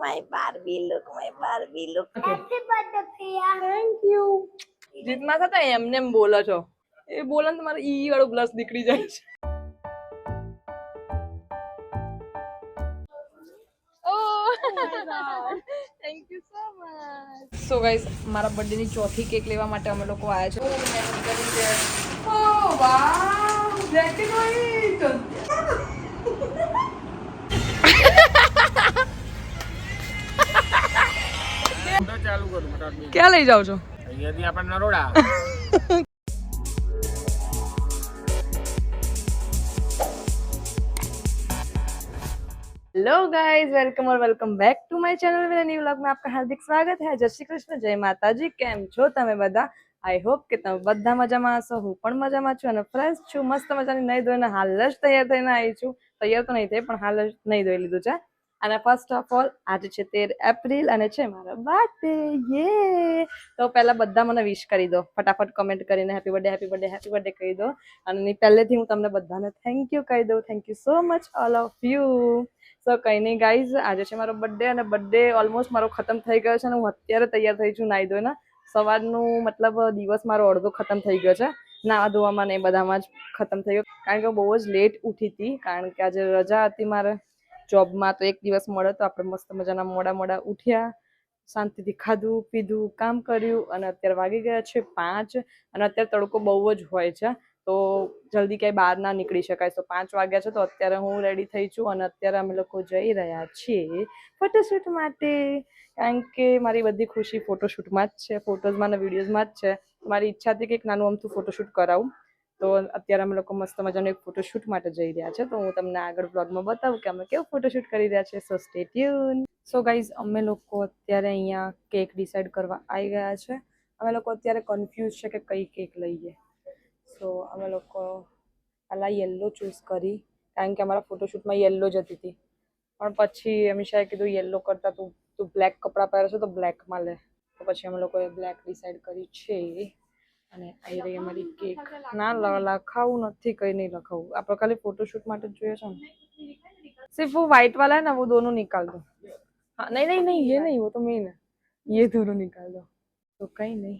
my Barbie look. Happy birthday Priya. Thank you. જીતમાં થતા એમને એમ બોલો છો, એ બોલો ને તમારે ઈ વાળો બ્લશ નીકળી જાય છે. Thank you so much. So guys, મારા બર્થડે ની ચોથી કેક લેવા માટે અમે લોકો આવ્યા છે. Oh wow, black and white. ચાલુ કરું ફટાફટ. ક્યાં લઈ જાવ છો? અહીંયાથી આપણે નરોડા. हेलो गाइस, वेलकम और welcome back to my channel. मेरे न्यू व्लॉग में आपका हार्दिक स्वागत है. जय श्री कृष्ण, जय माताजी. केम છો તમે બધા? આઈ હોપ કે તમે બધા મજામાં હશો. હું પણ મજામાં છું અને ફ્રેશ છું. મસ્ત મજાની નહીં ધોઈને હાલ જ તૈયાર થઈને આવી છું. તૈયાર તો નહીં થઈ પણ હાલ જ નહીં ધોઈ લીધું છે. અને ફર્સ્ટ ઓફ ઓલ આજે છે 13 એપ્રિલ અને છે મારો બર્થડે. યે! તો પહેલા બધા મને વિશ કરી દો ફટાફટ કમેન્ટ કરીને happy birthday happy birthday happy birthday કહી દો. અને પહેલેથી હું તમને બધાને થેન્ક યુ કહી દઉં. Thank you so much all of you. So કંઈ નહીં ગાઈઝ, આજે છે મારો બર્થડે અને બર્થડે ઓલમોસ્ટ મારો ખતમ થઈ ગયો છે અને હું અત્યારે તૈયાર થઈ છું નાહી ધોઈને. સવારનું મતલબ દિવસ મારો અડધો ખતમ થઈ ગયો છે. નાવા ધોવામાં ને બધામાં જ ખતમ થઈ ગયો, કારણ કે બહુ જ લેટ ઉઠી હતી, કારણ કે આજે રજા હતી મારે જોબમાં. તો એક દિવસ મળે તો આપણે મસ્ત મજાના મોડા ઉઠ્યા, શાંતિથી ખાધું પીધું કામ કર્યું અને અત્યારે વાગી ગયા છે 5 અને અત્યારે તડકો બહુ જ હોય છે તો જલ્દી ક્યાંય બહાર ના નીકળી શકાય. તો 5 વાગ્યા છે તો અત્યારે હું રેડી થઈ છું અને અત્યારે અમે લોકો જઈ રહ્યા છીએ ફોટોશૂટ માટે, કારણ કે મારી બધી ખુશી ફોટોશૂટમાં જ છે, ફોટોઝમાં અને વિડીયોઝમાં જ છે. મારી ઈચ્છા હતી કે એક નાનું અમથું ફોટોશૂટ કરાવું, તો અત્યારે અમે લોકો મસ્ત મજાનું એક ફોટોશૂટ માટે જઈ રહ્યા છે. તો હું તમને આગળ બ્લોગમાં બતાવું કે અમે કેવું ફોટોશૂટ કરી રહ્યા છે. સો સ્ટે ટ્યુન. સો ગાઈઝ, અમે લોકો અત્યારે અહીંયા કેક ડિસાઈડ કરવા આવી ગયા છે. અમે લોકો અત્યારે કન્ફ્યુઝ છે કે કઈ કેક લઈએ. સો અમે લોકો પહેલા યલો ચૂઝ કરી, કારણ કે અમારા ફોટોશૂટમાં યલો જ હતી, પણ પછી અમીષાએ કીધું યલો કરતાં તું બ્લેક કપડાં પહેરે છે તો બ્લેકમાં લે. તો પછી અમે લોકોએ બ્લેક ડિસાઈડ કરી છે. અને આવી રહી અમારી કેક. ના લખાવું નથી, કંઈ નહીં લખાવું, આપણે ખાલી ફોટોશૂટ માટે જ જોઈએ છે ને. सिर्फ वो व्हाइट वाला है ना, वो दोनों निकाल दो. हाँ नहीं, ये नहीं, वो तो मेन है, ये दोनों निकाल दो. તો કંઈ નહીં,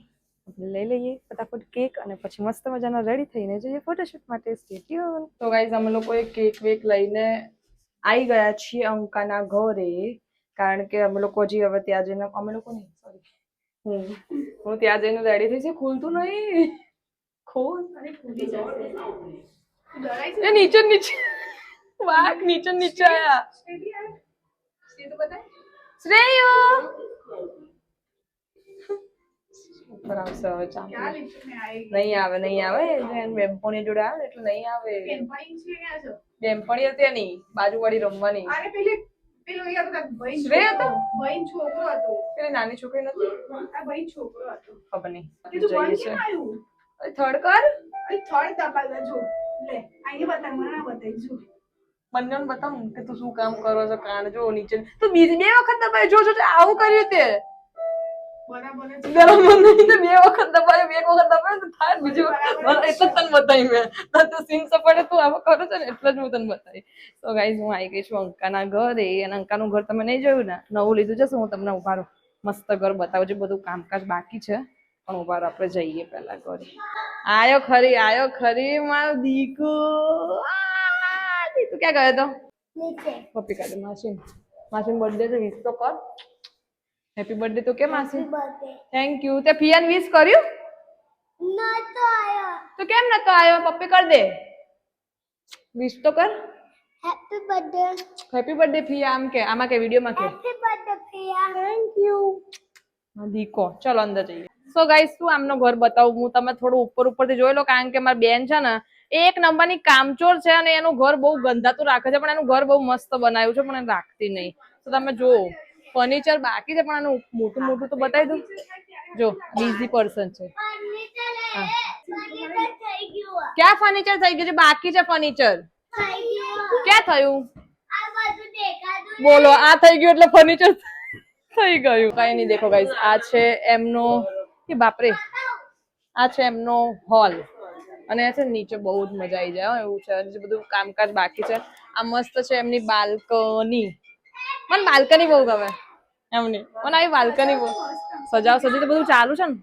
આપણે લઈ લઈએ ફટાફટ કેક અને પછી મસ્ત મજાના રેડી થઈને જઈએ ફોટોશૂટ માટે. Stay tune. તો ગાઈઝ, અમે લોકોએ કેક વેક લઈને આવી ગયા છીએ અંકાના ઘરે, કારણ કે અમે લોકો હજી હવે ત્યાં જઈને હું ત્યાં જઈને રેડી થઈ છે. ખુલતું નહીં, ખોલ. એ નીચે વાઘ નીચે આયા. શ્રેયુ ઉપર આવશે હવે. નહીં આવે બેનપણી જોડે આવે એટલે નહીં આવે. બેનપણી હતી એની બાજુવાળી રમવાની. શ્રેય હતો, છોકરો હતો, પેલી નાની છોકરી નથી, ખબર નહીં. જઈએ છે થર્ડ કર. બંને બતાવું કે તું શું કામ કરો છો. કાન જો નીચે, તું બીજી 2 વખત દબાય. જો આવું કર્યું તે બરાબર નહીં. 2 વખત દબાય, 1 વખત દબાય તો થાય. બીજું એટલે તને બતાવી મેં તો સીન સપાટે તું આવું કરો છો ને એટલે જ હું તને બતાવી. તો ગાઈઝ, હું આવી ગઈ છું અંકાના ઘરે અને અંકાનું ઘર તમે નહીં જોયું ને, નવું લીધું છે. હું તમને ઉભા રહો, મસ્ત ઘર બતાવું છું. બધું કામકાજ બાકી છે પણ ઉભા રહો, આપણે જઈએ પહેલા ઘરે. આયો ખરી મારો દીકુ. તું ક્યાં ગયો તો? નીચે પપ્પી કાઢે. માસી બર્થડે છે, વિશ તો કર. હેપી બર્થડે તો કે માસી? Thank you. તે ફિયાન વિશ કર્યું? નતો આયો. તો કેમ નતો આયો? પપ્પી કર દે, વિશ તો કર. Happy birthday Fiya. આમ કે આમાં કે વિડીયોમાં કે happy birthday Fiya. Thank you દીકો. ચલો અંદર જઈએ. સો ગાઈસ, શું આમનો ઘર બતાવું હું તમે થોડું ઉપરથી જોઈ લો, કારણ કે મારી બેન છે ને એ એક નંબરની કામચોર છે અને એનું ઘર બહુ ગંધાતું રાખે છે, પણ એનું ઘર બહુ મસ્ત બનાવ્યું છે, પણ એને રાખતી નહીં. તો તમે જો ફર્નિચર બાકી છે પણ એનું મોટું તો બતાવી દઉં. જો બીઝી પર્સન છે. ક્યાં ફર્નિચર થઈ ગયું છે? બાકી છે ફર્નિચર. ક્યાં થયું? બોલો, આ થઈ ગયું એટલે ફર્નિચર થઈ ગયું. કઈ નહીં. દેખો ગાઈસ, આ છે એમનો, કે બાપરે, આ છે એમનો હોલ અને છે નીચે બહુ જ મજા આવી જાય એવું છે. બધું કામકાજ બાકી છે. આ મસ્ત છે એમની બાલ્કની. મને બાલ્કની બહુ ગમે. એમ નહીં પણ આવી બાલ્કની સજાવ સજી તો બધું ચાલુ છે ને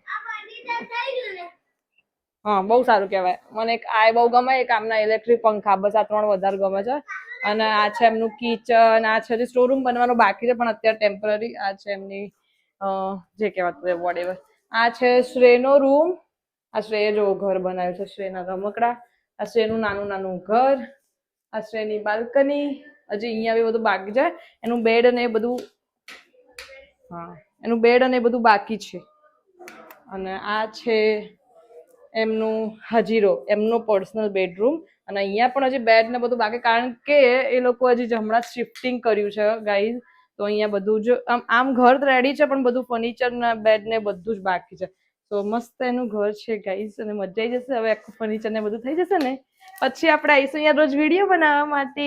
હા બહુ સારું કહેવાય મને એક આ બહુ ગમે એક આમના ઇલેક્ટ્રિક પંખા બસ આ 3 વધારે ગમે છે અને આ છે એમનું કિચન આ છે જે સ્ટોરૂમ બનવાનો બાકી છે પણ અત્યારે ટેમ્પરરી આ છે એમની જે કહેવાતું વોટેવર આ છે શ્રેયનો રૂમ આ શ્રેય જો ઘર બનાવ્યું છે શ્રેયના રમકડા આ શ્રેયનું નાનું નાનું ઘર આ શ્રેયની બાલ્કની હજી અહીંયા બી બધું બાકી છે એનું બેડ અને એ બધું હા એનું બેડ અને એ બધું બાકી છે અને આ છે એમનું હજીરો એમનો પર્સનલ બેડરૂમ અને અહીંયા પણ હજી બેડ ને બધું બાકી કારણ કે એ લોકો હજી હમણાં શિફ્ટિંગ કર્યું છે ગાઈઝ તો અહીંયા બધું જ આમ ઘર રેડી છે પણ બધું ફર્નિચર ને બેડ ને બધું જ બાકી છે તો મસ્ત એનું ઘર છે ગાઈઝ અને મજા આવી જશે હવે આખું ફર્નિચર ને બધું થઈ જશે ને પછી આપણે આવીશું અહીંયા રોજ વિડીયો બનાવવા માટે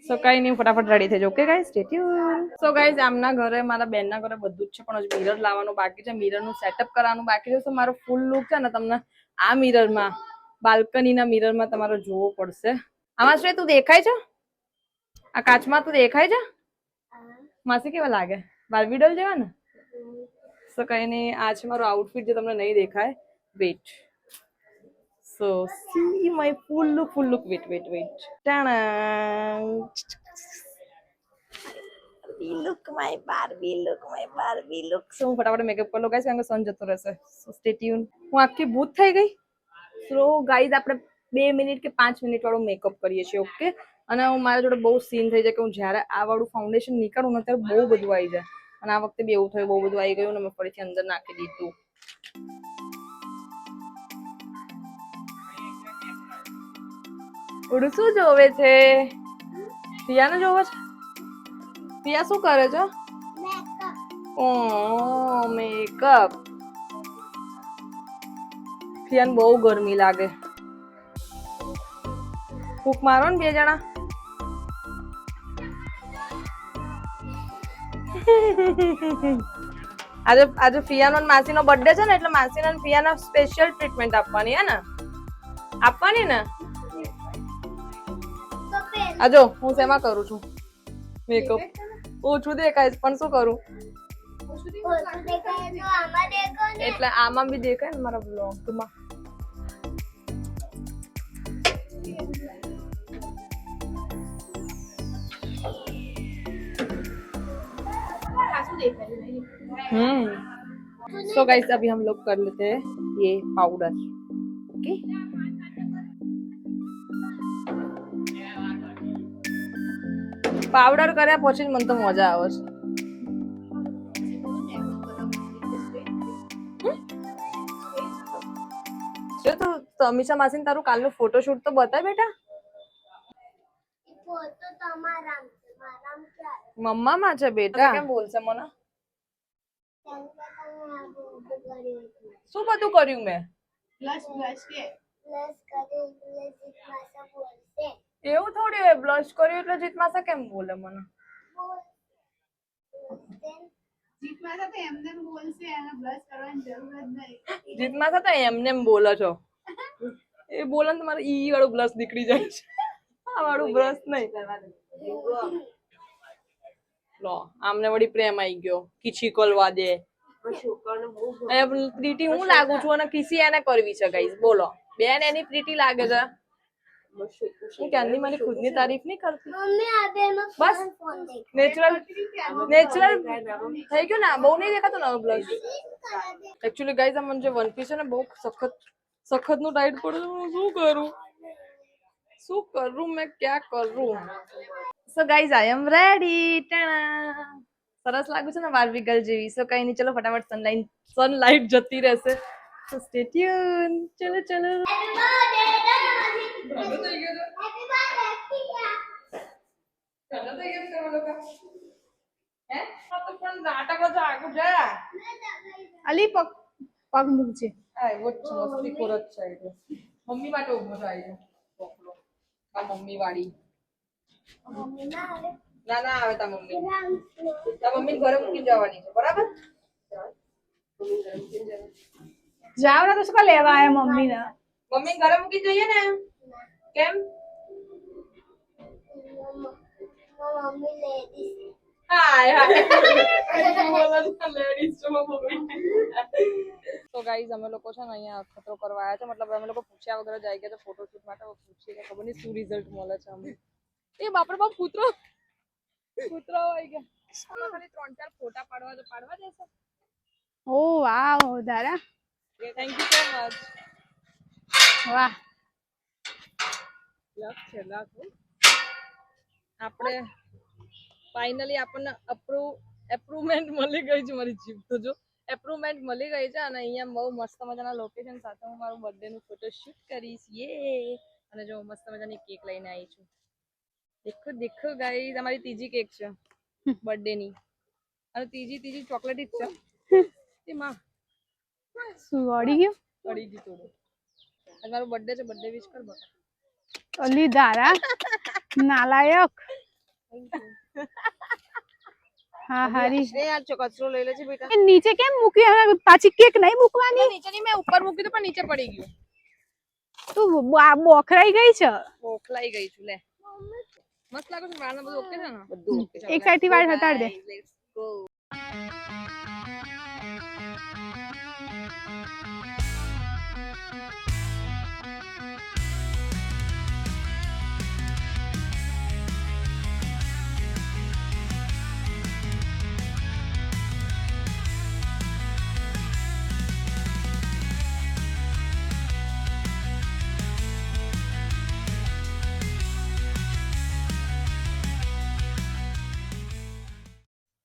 સો કઈ નહીં ફટાફટ રેડી થઈ જાવ okay guys stay tune so guys આમના ઘરે મારા બેનના ઘરે બધું જ છે પણ હજી મિરર લાવવાનું બાકી છે મિરરનું સેટઅપ કરવાનું બાકી છે તો મારો ફૂલ લુક છે ને તમને આ મિરરમાં બાલ્કનીના મિરરમાં તમારે જોવો પડશે આમાં શ્રેય તું દેખાય છે આ કાચમાં તું દેખાય છે માસી કેવા લાગે બાર્બી ડોલ જેવા ને સો કઈ નહીં આ છે મારું આઉટફિટ જે તમને નહીં દેખાય wait so see my full look wait ટાણા બાર્બી લુક સો હું ફટાફટ મેકઅપ કરી લો ગાઈસ કારણ કે સન જતો રહેશે સો સ્ટે ટ્યુન હું આખી ભૂત થઈ ગઈ સો ગાઈસ આપણે 2 મિનિટ કે 5 મિનિટ વાળું મેકઅપ કરીએ છીએ ઓકે અને હું મારા જોડે બહુ સીન થઈ જાય કે હું જ્યારે આ વાળું ફાઉન્ડેશન નીકાળું ને ત્યારે બહુ બધું આવી જાય અને આ વખતે બી એવું થયું બહુ બધું આવી ગયું ને મેં ફરીથી અંદર નાખી દીધું ઓડું શું જોવે છે પિયાનો જોવે છે પિયા શું કરે છે ઓ મેકઅપ પિયાને બહુ ગરમી લાગે ફૂંક મારો ને 2 જણા આજે ફિયાનો માસીનો બર્થડે છે ને એટલે માસીના ફિયાના સ્પેશિયલ ટ્રીટમેન્ટ આપવાની હે ને આપવાની ને આજો હું શેમાં કરું છું મેકઅપ ઓછું દેખાય પણ શું કરું એટલે આમાં બી દેખાય ને મારા બ્લોગમાં सो गाइस अभी हम लोग कर लेते हैं ये पाउडर ओके पाउडर કર્યા પછી મને તો મજા આવે છે તો તમીશા માસીને તારું કાલનું ફોટોશૂટ તો બતા બેટા ફોટો તમારા મમ્મા માં છે બેટા કેમ બોલશે મને શું બધું કર્યું મેં એવું થોડી હોય બ્લશ કર્યું એટલે જીતમાસા કેમ બોલે મને જીતમાસા તો એમને બોલો છો એ બોલે ને તમારે ઈ વાળું બ્લશ નીકળી જાય છે આ વાળું બ્રશ નહીં લો આમને વળી પ્રેમ આવી ગયો કિછી કોલવા દે પ્રીતિ હું લાગુ છું અને કિસી એને કરવી છે ગાઈસ બોલો બેન એની પ્રીતિ લાગે છે હું ક્યાંની મારી ખુદની તારીફ નહીં કરતી બસ નેચરલ થઈ ગયું ને બહુ નહીં દેખાતું ને બ્લશ એકચ્યુઅલી ગાઈસ આ મને જે વન પીસ છે ને બહુ સખત નું ટાઈટ પડે શું કરું મેં ક્યાં કરું સો ગાઈઝ આઈ એમ રેડી સરસ લાગુ છે ને બાર્બી ગર્લ જેવી સો કઈ નહીં ચલો ફટાફટ સનલાઇટ જતી રહેશે સો સ્ટે ટ્યુન ચલો ચલો અલી પગ મૂકજે મસ્તી ખોરત છે એટલે મમ્મી માટે ઉભો થાય આ મમ્મી વાળી ના ના આવે તા મમ્મી ઘરે મૂકી જવાની છે બરાબર જાવ ને તો શું લેવા આયા મમ્મી ઘરે મૂકી જઈએ ને કેમ તો ગાઈઝ અમે લોકો છે ને અહીંયા ખતરો કરવા આવ્યા છે, મતલબ અમે લોકો પૂછ્યા વગર જ આવી ગયા તો ફોટોશૂટ માટે પૂછીએ કે ખબર નહીં શું રિઝલ્ટ મળે છે અમને. એ બાપરે બાપ કૂતરો આવી ગયા. ખાલી 3-4 ફોટા પાડવા દેશે. ઓ વાવ દાદા, થેન્ક યુ સો મચ. વાહ. આપણે ફાઇનલી આપણને એપ્રુવમેન્ટ મળી ગઈ છે. મારી જીભ તો જો એપ્રુવમેન્ટ મળી ગઈ છે અને અહીંયા બહુ મસ્ત મજાના લોકેશન સાથે હું મારું બર્થડે નું ફોટોશૂટ કરીશ. યે. અને જો મસ્ત મજાની કેક લઈને આવી છું. દેખો ગાઈસ, અમારી ત્રીજી કેક છે બર્થડે ની અને ત્રીજી ચોકલેટ જ છે. એમાં શું વળી ગયું? પડી ગઈ થોડું. આજે મારો બર્થડે છે, બર્થડે વિશ કર બકા. ઓલી દાદા નાલાયક. હા હારી. એ આ કચરો લઈ લેજે બેટા. એ નીચે કેમ મૂકી? હવે પાછી કેક નહીં મૂકવાની? નીચેની મેં ઉપર મૂકી તો પણ નીચે પડી ગયું. તું બોખરાઈ ગઈ છે. બોખલાઈ ગઈ છું લે. મસ્ત લાગે છે, વાળને બધું ઓકે છે ને? બધું ઓકે છે. એક સાઈડ થી વાળ હટાડ દે. Let's go.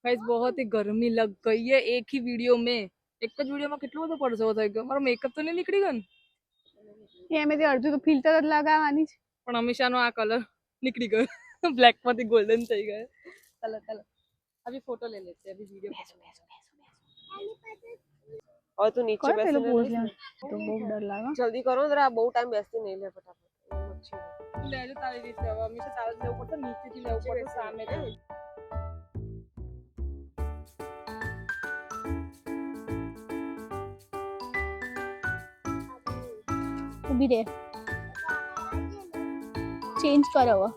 गाइस बहुत ही गर्मी लग गई है एक ही वीडियो में. एक જ વિડિયોમાં કેટલો બધો પરસેવો થઈ ગયો. મારો મેકઅપ તો નહીં નીકળી ગયો ને? એમાંથી અડધું તો ફિલ્ટર જ લગાવવાની છે. પણ હંમેશાનો આ કલર નીકળી ગયો. બ્લેક માંથી ગોલ્ડન થઈ ગયો. ચલો અભી ફોટો ले लेते हैं, अभी वीडियो और तू नीचे કોણ बैठ પેલું બોલ છે? તો બહુ ડર લાગે. जल्दी करो जरा बहुत टाइम बैठती नहीं ले फटाफट લેજો તારી રીતે. હવે હંમેશા તારે જ લેવું પડશે, નીચેથી લેવું પડશે, સામેથી. ઊભી રહે. ચેન્જ કર હવે.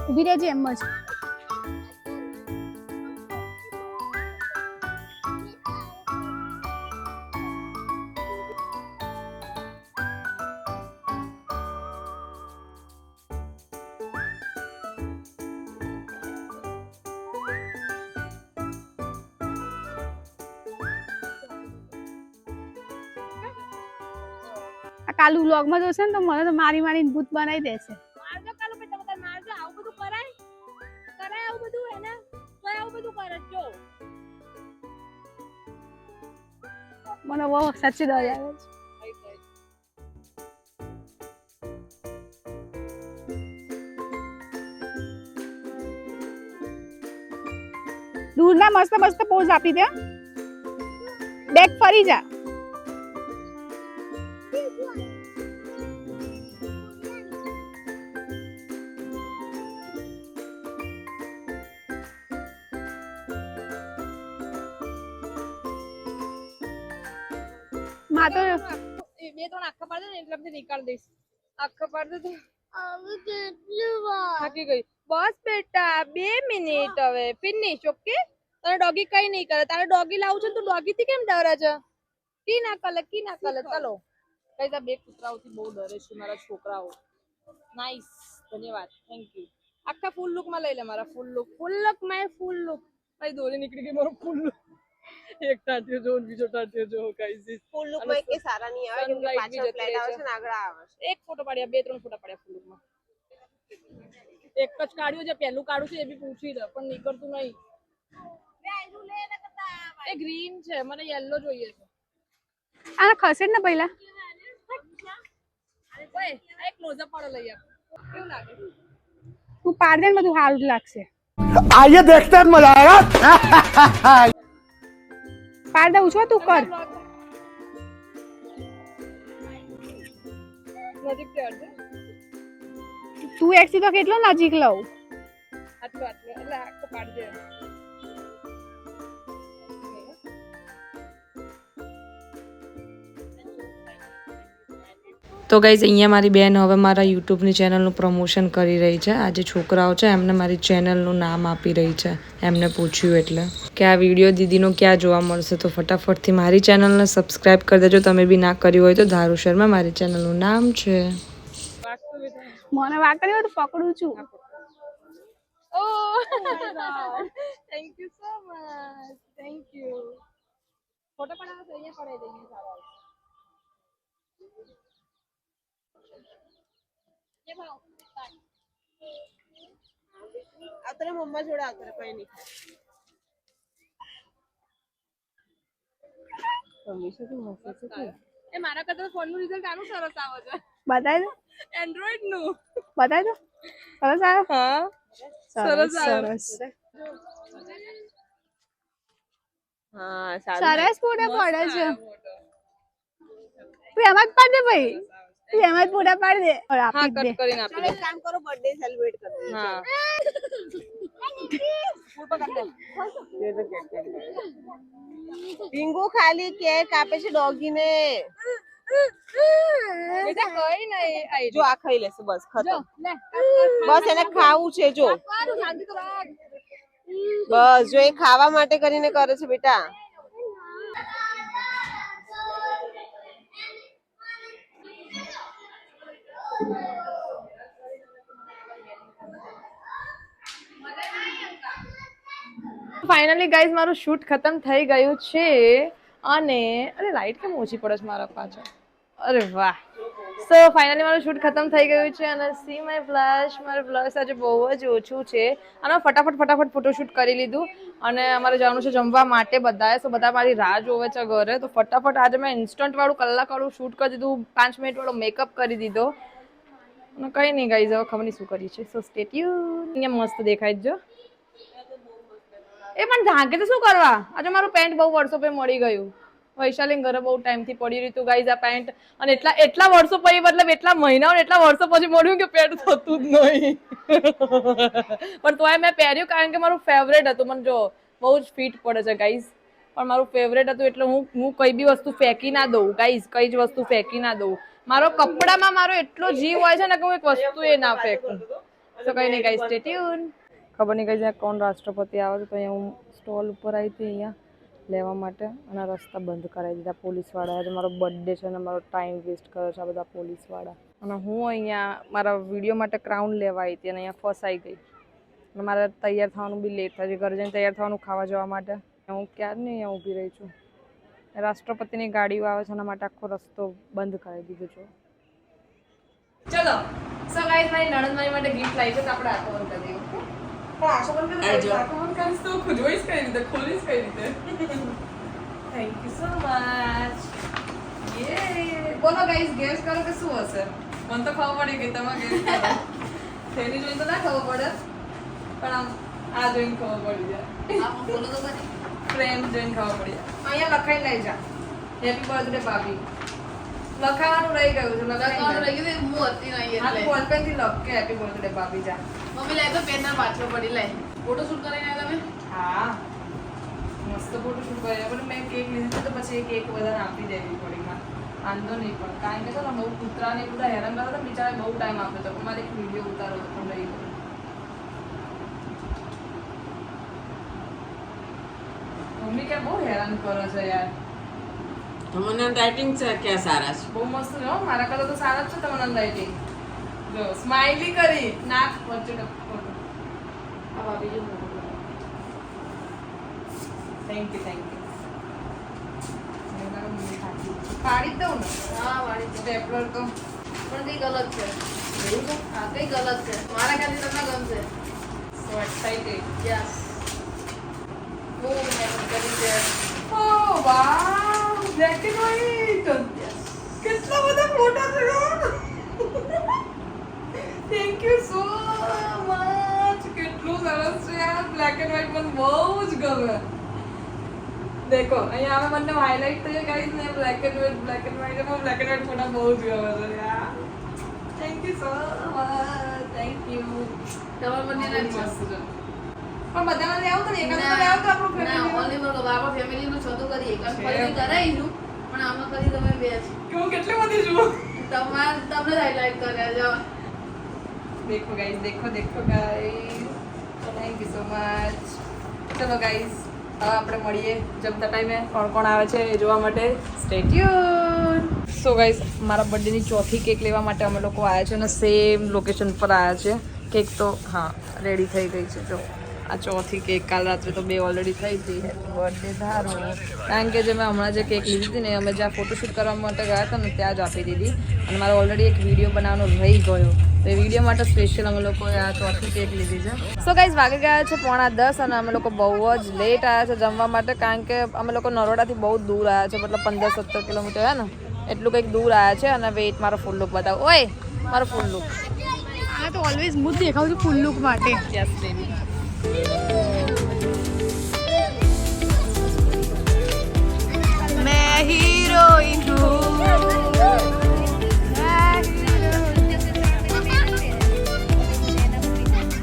ઊભી રહેજે એમ જ. આ કાલુ વ્લોગમાં જોશે ને તો મને તો મારીને ભૂત બનાવી દેશે. મારજો કાલો બેટા, બધા મારજો. આવું બધું કરાય આવું બધું એને તો આવું બધું કરે જો. મને બહુ સાચી દયા આવે છે. દૂરના મસ્ત મસ્ત પોઝ આપી દે. બેક ફરી જા. માં તો બે ત્રણ આખા પાડ દે ને એટલે પછી નીકાળ દઈશ. આખા પાડ દે તો થાકી ગઈ. બસ બેટા 2 મિનિટ હવે ફિનિશ. ઓકે, તારે ડોગી કઈ નહીં કરે. તારે ડોગી લાવું છે તું ડોગી થી કેમ ડરે છે? કી ના કલે ચલો. કઈ તા બે કૂતરાઓથી બહુ ડરે છે મારા છોકરાઓ. નાઈસ, ધન્યવાદ, થેન્ક યુ. આખા ફૂલ લુક માં લઈ લે મારા. ફૂલ લુક ભાઈ દોરી નીકળી ગઈ મારો ફૂલ લુક. એક ટાંટિયો જો બીજો ટાંટિયો જો ગાઈસ. फुल लुक में के सारा नहीं आवे क्योंकि पाछળ પ્લેટ આવે છે ને આગળ આવે છે. એક ફોટો પાડ્યા, 2-3 ફોટા પાડ્યા ફૂલ લુકમાં. એક જ કાઢ્યું છે, પહેલું કાઢું છે એ બી પૂછી દે પણ નીકળતું નહીં. એ ગ્રીન છે, મને યેલો જોઈએ છે. આ ખસેડ ને પહેલા. ઓય આ એક ક્લોઝઅપ વાળો લઈ આપ. કેવું લાગે? તું પાડ દે ને બધું સારું જ લાગશે. आइए देखते हैं मजा आएगा। પાડ દઉં છો તું કર. નજીક થી અડધે તું એક થી તો કેટલો નજીક લઉં. આટલું એટલે આખો પાડી દે. તો ગાઈઝ અહીંયા મારી બેન હવે મારા યુટ્યુબની ચેનલનું પ્રમોશન કરી રહી છે. આ જે છોકરાઓ છે એમને મારી ચેનલનું નામ આપી રહી છે. એમને પૂછ્યું એટલે કે આ વિડીયો દીદીનો ક્યાં જોવા મળશે, તો ફટાફટથી મારી ચેનલને સબસ્ક્રાઈબ કરી દેજો. તમે બી ના કર્યું હોય તો ધારુ શર્મા મારી ચેનલનું નામ છે. મને વાત કરી હોય તો પકડું છું. Thank you so much. Thank you. Photo પડાવો તો અહીંયા પડાવી દઈએ સારા. અત્યારે મમ્મા જોડે અત્યારે કઈ નહીં. એ મારા કરતા ફોનનું રિઝલ્ટ આનું સરસ આવે છે. બતાવી દો, એન્ડ્રોઇડ નું. બતાવી દો. સરસ આવે. હા સરસ સરસ હા સારું. સરસ ફોટા પડે છે. તું એમાં જ પાડ દે ભાઈ, તું એમાં જ ફોટા પાડ દે. હા આપી જ દે. કટ કરીને આપી ચાલો એક કામ કરો, બર્થડે સેલિબ્રેટ કરો. હા રિંગુ ખાલી કેક આપે છે ડોગીને. બેટા કઈ નહીં આઈ જો આ ખાઈ લેશે બસ ખતમ. લે બસ એને ખાવું છે જો. શાંતિ તો રાખ. બસ જો એ ખાવા માટે કરીને કરે છે બેટા. ફાઇનલી ગાઈઝ મારું શૂટ ખતમ થઈ ગયું છે અને અરે લાઈટ કેમ ઓછી પડે છે મારા પાછળ. અરે વાહ. સો ફાઇનલી મારું શૂટ ખતમ થઈ ગયું છે અને સી માય બ્લશ. મારું બ્લશ આજે બહુ જ ઓછું છે અને ફટાફટ ફોટોશૂટ કરી લીધું અને અમારે જવાનું છે જમવા માટે બધાએ. સો બધા મારી રાહ જોવે છે ઘરે, તો ફટાફટ આજે મેં ઇન્સ્ટન્ટ વાળું કલાકવાળું શૂટ કરી દીધું. 5 મિનિટ વાળો મેકઅપ કરી દીધો અને કંઈ નહીં ગાઈઝ હવે ખબર નહીં શું કરી છે. સો સ્ટે ટ્યુન. અહીંયા મસ્ત દેખાય જ જો. એ પણ ઢાંકે તો શું કરવા? આજે મારું પેન્ટ બહુ વર્ષો પછી મળી ગયું. વૈશાલી ઘરે બહુ ટાઈમથી પડી રહ્યું હતું ગાઈઝ આ પેન્ટ, અને એટલા વર્ષો પછી મતલબ એટલા મહિનાઓ એટલા વર્ષો પછી મળ્યું કે પેન્ટ થતું જ નહીં. પણ તોય મેં પહેર્યું કારણ કે મારું ફેવરેટ હતું. મને જો બહુ જ ફિટ પડે છે ગાઈઝ, પણ મારું ફેવરેટ હતું એટલે હું કઈ બી વસ્તુ ફેંકી ના દઉં ગાઈઝ. કઈ જ વસ્તુ ફેંકી ના દઉં. મારો કપડામાં મારો એટલો જીવ હોય છે ને કે હું એક વસ્તુ એ ના ફેંકું. તો કઈ નહીં ગાઈઝ, સ્ટે ટ્યુન. ખબર નહીં કઈ કોણ રાષ્ટ્રપતિ આવે છે, તો અહીંયા હું સ્ટોલ ઉપર આવી હતી અહીંયા લેવા માટે અને રસ્તા બંધ કરાવી દીધા પોલીસવાળા. આજે મારો બર્થડે છે અને મારો ટાઈમ વેસ્ટ કર્યો છે આ બધા પોલીસવાળા. અને હું અહીંયા મારા વિડીયો માટે ક્રાઉન લેવા આવી હતી અને અહીંયા ફસાઈ ગઈ અને મારે તૈયાર થવાનું બી લેટ થાય છે. ઘરે જઈને તૈયાર થવાનું ખાવા જવા માટે. હું ક્યારની અહીંયા ઊભી રહી છું. રાષ્ટ્રપતિની ગાડીઓ આવે છે એના માટે આખો રસ્તો બંધ કરાવી દીધો છે. ચલો સો ગાઈસ મારી નણંદ મારી માટે ગિફ્ટ લાવી છે તો આપણે આખો બંધ કરી દઈએ. આખો બંધ કરીશ તો જોઈશ કઈ રીતે, ખોલીશ કઈ રીતે. Thank you so much. યે બોલો ગાઈસ, ગેસ કરો કે શું હશે? મને તો ખબર પડી ગઈ, તમે ગેસ કરો. તેની જોઈને તો ના ખબર પડે પણ આમ આ જોઈને ખબર પડી જાય. આમ બોલો તો બની ફ્રેમ જોઈને ખબર પડી જાય. અહીંયા લખાઈને લઈ જા હેપી બર્થડે ભાભી. લખાવાનું રહી ગયું છે. લખાવાનું રહી ગયું હું હતી નહીં એટલે બોલપેન થી લખ કે હેપી બર્થડે ભાભી જા. મમ્મી લાઈ તો પેન ના પાછળ પડી લાઈ. ફોટો શૂટ કરીને આવ્યા તમે? હા મસ્ત ફોટો શૂટ કર્યા. પણ મેં કેક લીધી તો પછી એ કેક બધાને આપી દેવી પડી. વાંધો નહીં પણ કારણ કે છે ને બહુ કૂતરાને બધા હેરાન કરતા હતા. બિચારા બહુ ટાઈમ આપ્યો હતો પણ મારે એક વિડીયો ઉતારો હતો પણ રહી ગયો. મમ્મી કે બહુ હેરાન કરે છે યાર. તમને રાઇટિંગ છે ક્યાં સારા છે? બહુ મસ્ત છે હો. મારા કરતા તો સારા જ છે તમને રાઇટિંગ. જો સ્માઈલી કરી નાક વચ્ચે ફોટો. આ ભાભી જો થેન્ક યુ પાડી દઉં ને? હા પાડી સ્ટેપલર તો પણ કઈ ગલત છે. એવું છે? હા કઈ ગલત છે મારા ખ્યાલથી તમને ગમશે. So excited. યસ બહુ મહેનત કરી છે. Oh wow black and white. કેટલા બધા ફોટા છે યાર. Thank you so much. કેટલું સરસ છે યાર. બ્લેક એન્ડ વ્હાઈટ મને બહુ જ ગમે. देखो અહીંયા અમે મને હાઇલાઇટ થઈ ગાઈસ ને black and white black and white ફોટા બહુ જ ગમે છે યાર. Thank you so much. Thank you. તમાર મને ના મસ્ત છે પણ બધાને લઈ આવો તો ને એકાદ લઈ આવો તો આપણું ફેમિલી ના ઓનલી પર બાબા ફેમિલી નું છતો કરી એક ફરી કરાઈનું પણ આમાં કરી તમે બે છે કે હું કેટલી બધી છું. તમને હાઈલાઈટ કર્યા જો देखो गाइस देखो guys thank you so much ચલો ગાઈસ હવે આપણે મળીએ જમતા ટાઈમે કોણ આવે છે એ જોવા માટે સ્ટે ટ્યુન સો ગાઈસ મારા બર્થડેની ચોથી કેક લેવા માટે અમે લોકો આવ્યા છે અને સેમ લોકેશન પર આવ્યા છે કેક તો હા રેડી થઈ ગઈ છે જો આ ચોથી કેક કાલ રાત્રે તો બે ઓલરેડી થઈ ગઈ હેપી બર્થડે ધારો કારણ કે જે મેં હમણાં જે કેક લીધી હતી ને અમે જ્યાં ફોટોશૂટ કરવા માટે ગયા હતા ને ત્યાં જ આપી દીધી અને મારો ઓલરેડી એક વિડીયો બનાવવાનો રહી ગયો તો એ વિડીયો માટે સ્પેશિયલ અમે લોકોએ આ ચોથી કેક લીધી છે સો ગાઈઝ વાગી ગયા છે 9:30 અને અમે લોકો બહુ જ લેટ આવ્યા છે જમવા માટે કારણ કે અમે લોકો નરોડાથી બહુ દૂર આવ્યા છે મતલબ 15-17 કિલોમીટર હે ને એટલું કંઈક દૂર આવ્યા છે અને વેઇટ મારો ફૂલ લુક બતાવો ઓય મારો ફૂલ લુક આ તો ઓલવેઝ હું જ દેખાઉં છું ફૂલ લુક માટે યસ બેબી मैं हीरोइन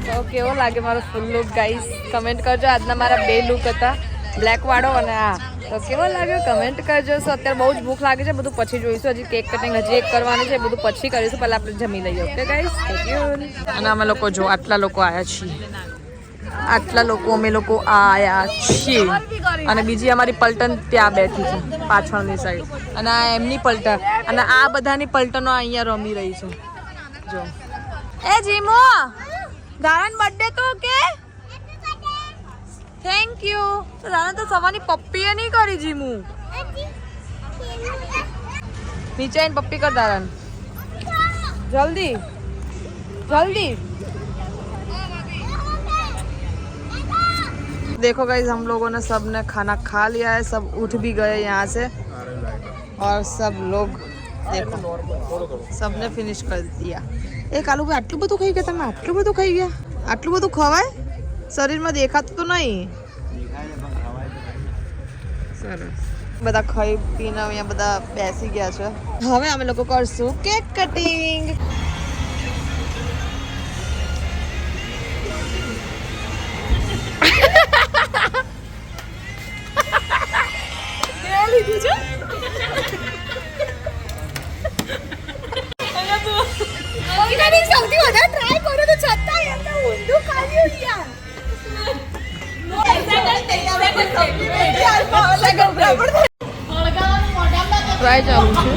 તો કેવો લાગે મારો ફૂલ લુક ગાઈસ કમેન્ટ કરજો આજના મારા બે લુક હતા બ્લેક વાળો અને આ તો કેવો લાગ્યો કમેન્ટ કરજો સો અત્યારે બહુ જ ભૂખ લાગે છે બધું પછી જોઈશું હજી કેક કટિંગ હજી એક કરવાની છે બધું પછી કરીશું પહેલા આપણે જમી લઈએ ઓકે ગાઈસ અને અમે લોકો જો આટલા લોકો આવ્યા છીએ આટલા લોકો અમે લોકો આયા છીએ અને બીજી અમારી પલટન ત્યાં બેઠી છે પાછળની સાઈડ અને આ એમની પલટન અને આ બધાની પલટનો અહીંયા રમી રહી છે જો એ જીમો દારાન બર્થડે તો કે થેન્ક યુ તો દારાન તો સવારની પપ્પીએ નહીં કરી જીમુ નીચે આવીને પપ્પી કર દારાન જલ્દી जल्दी देखो गाइस हम लोगों ने सब ने खाना खा लिया है सब उठ भी गए यहाँ से और सब लोग देखो सबने फिनिश कर दिया एक आलू भाई आटलू બધું ખાઈ ગયા તમે આટલું બધું ખાઈ ગયા આટલું બધું ખવાય શરીરમાં દેખાતું તો નહીં સરસ બધા ખાઈ પીને અહીંયા બધા બેસી ગયા છે હવે અમે લોકો કરશું કેક કટિંગ સૌથી વધારે ટ્રાય કર્યો તો છતાં એમ તો ઊંધું કાઢ્યું યાર ટ્રાય ચાલુ છે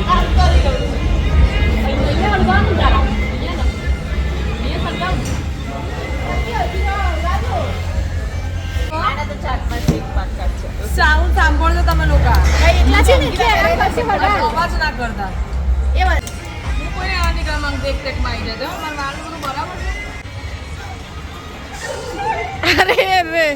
સાઉન્ડ સાંભળજો તમે લોકો એટલા છે ને એટલે અવાજ ના કરતા એ વાત હું કોઈ આ નહીં કરવા માંગતી એક ટેકમાં આવી જજો મારું વાળું બધું બરાબર છે અરે રે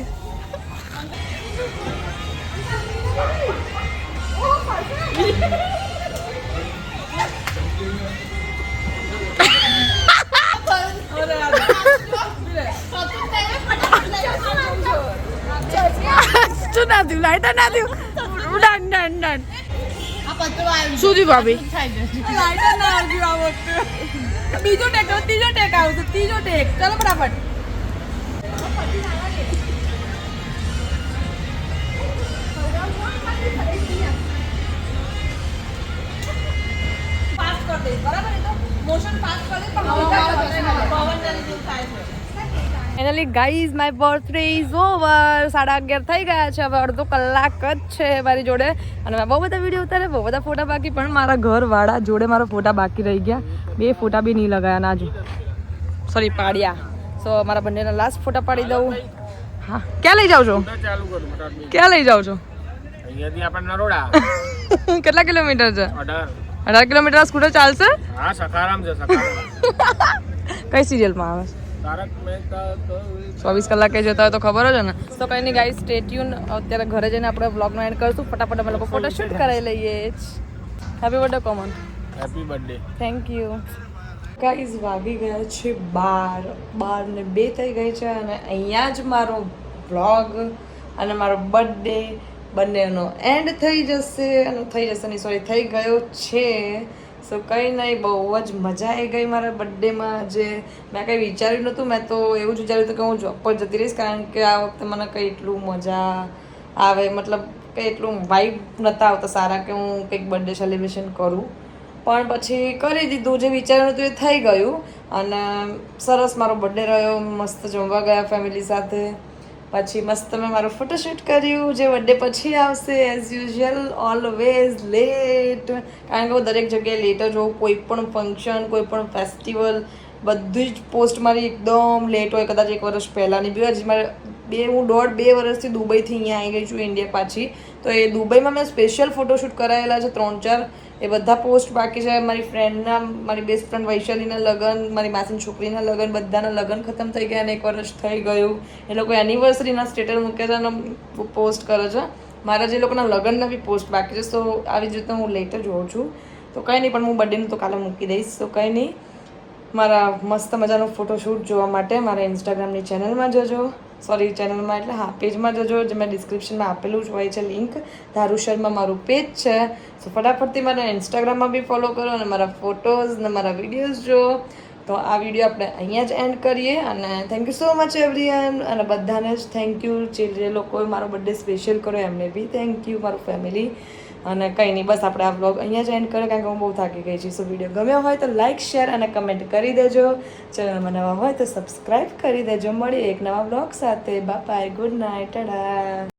ના થયું લાઈટર ના થયું ડન ડન ડન સુધી ભાભી લાઈટર ના આવજો આ વખતે બીજો ટેક ત્રીજો ટેક આવશે ત્રીજો ટેક ચાલો ફટાફટ પાસ કર દે બરાબર એ તો મોશન પાસ કર દે પણ પવન જલ્દી થાય છે finally guys my birthday is over 11:30 થઈ ગયા છે હવે અડધો કલાક જ છે મારી જોડે અને મેં બહુ બધા વિડીયો ઉતારે બહુ બધા ફોટા બાકી પણ મારા ઘરવાળા જોડે મારા ફોટા બાકી રહી ગયા બે ફોટા બી નહીં લગાયા ના જો સોરી પાડ્યા સો મારા બંનેના લાસ્ટ ફોટા પાડી દઉં હા ક્યાં લઈ જાઓ છો ચાલુ કરું મોટર ક્યાં લઈ જાઓ છો અહીંયાથી આપણે નરોડા કેટલા કિલોમીટર છે 18 કિલોમીટર સ્કૂટર ચાલશે હા સખારામ છે સખારામ કઈ સિરિયલમાં આવે છે તારક મહેતા 24 કલાકે જોતા હોય તો ખબર જ ને તો કઈ નહીં ગાઈસ સ્ટે ટ્યુન અત્યારે ઘરે જઈને આપણે વ્લોગનો એન્ડ કરશું ફટાફટ અમે લોકો ફોટોશૂટ કરાવી લઈએ happy birthday common happy birthday thank you guys વાગી ગયા છે 12:02 થઈ ગઈ છે અને અહીંયા જ મારો વ્લોગ અને મારો બર્થડે બંનેનો એન્ડ થઈ જશે નહીં સોરી થઈ ગયો છે સો કંઈ નહીં બહુ જ મજા આવી ગઈ મારા બર્થડેમાં જે મેં કંઈ વિચાર્યું નહોતું મેં તો એવું જ વિચાર્યું હતું કે હું જોબ પર જતી રહીશ કારણ કે આ વખતે મને કંઈ એટલું મજા આવે મતલબ કંઈ એટલું વાઇબ નહોતા આવતા સારા કે હું કંઈક બર્થડે સેલિબ્રેશન કરું પણ પછી કરી દીધું, જે વિચાર્યું હતું એ થઈ ગયું. અને સરસ મારો બર્થડે રહ્યો, મસ્ત જમવા ગયા ફેમિલી સાથે. પછી મસ્ત મેં મારું ફોટોશૂટ કર્યું, જે બર્થડે પછી આવશે એઝ યુઝ્યુઅલ ઓલવેઝ લેટ, કારણ કે હું દરેક જગ્યાએ લેટ જ હોઉં. કોઈ પણ ફંક્શન, કોઈ પણ ફેસ્ટિવલ, બધી જ પોસ્ટ મારી એકદમ લેટ હોય. કદાચ 1 વર્ષ પહેલાંની બી હજી મારે હું 1.5-2 વર્ષથી દુબઈથી અહીંયા આવી ગઈ છું ઇન્ડિયા પાછી. તો એ દુબઈમાં મેં સ્પેશિયલ ફોટોશૂટ કરાયેલા છે 3-4, એ બધા પોસ્ટ બાકી છે. મારી ફ્રેન્ડના, મારી બેસ્ટ ફ્રેન્ડ વૈશાલીના લગ્ન, મારી માસીની છોકરીના લગ્ન, બધાના લગ્ન ખતમ થઈ ગયા અને 1 વર્ષ થઈ ગયું. એ લોકો એનિવર્સરીના સ્ટેટસ મૂકે છે અને પોસ્ટ કરે છે. મારા જે લોકોના લગ્નના બી પોસ્ટ બાકી છે. તો આવી જ રીતે હું લેટ જ હોઉં છું. તો કંઈ નહીં, પણ હું બર્થડેનું તો કાલે મૂકી દઈશ. તો કંઈ નહીં, મારા મસ્ત મજાનો ફોટોશૂટ જોવા માટે મારા ઇન્સ્ટાગ્રામની ચેનલમાં જજો. સોરી, ચેનલમાં એટલે હા, પેજમાં જજો, જે મેં ડિસ્ક્રિપ્શનમાં આપેલું જ હોય છે લિંક. ધારુ શર્મા મારું પેજ છે. સો ફટાફટથી મારા ઇન્સ્ટાગ્રામમાં બી ફોલો કરો અને મારા ફોટોઝ ને મારા વિડીયોઝ જો. તો આ વિડીયો આપણે અહીંયા જ એન્ડ કરીએ. અને thank you so much everyone. અને બધાને જ થેન્ક યુ, જે લોકોએ મારો બર્થડે સ્પેશિયલ કર્યો એમને બી થેન્ક યુ, મારું ફેમિલી. અને કંઈ નહીં, બસ આપણે આ વ્લોગ અહીંયા જ એન્ડ કરીએ, કારણ કે હું બહુ થાકી ગઈ છું. સો વિડીયો ગમ્યો હોય તો લાઇક, શેર અને કમેન્ટ કરી દેજો. ચેનલમાં નવા હોય તો સબસ્ક્રાઈબ કરી દેજો. મળીએ એક નવા વ્લોગ સાથે. Bye bye, good night, Tata.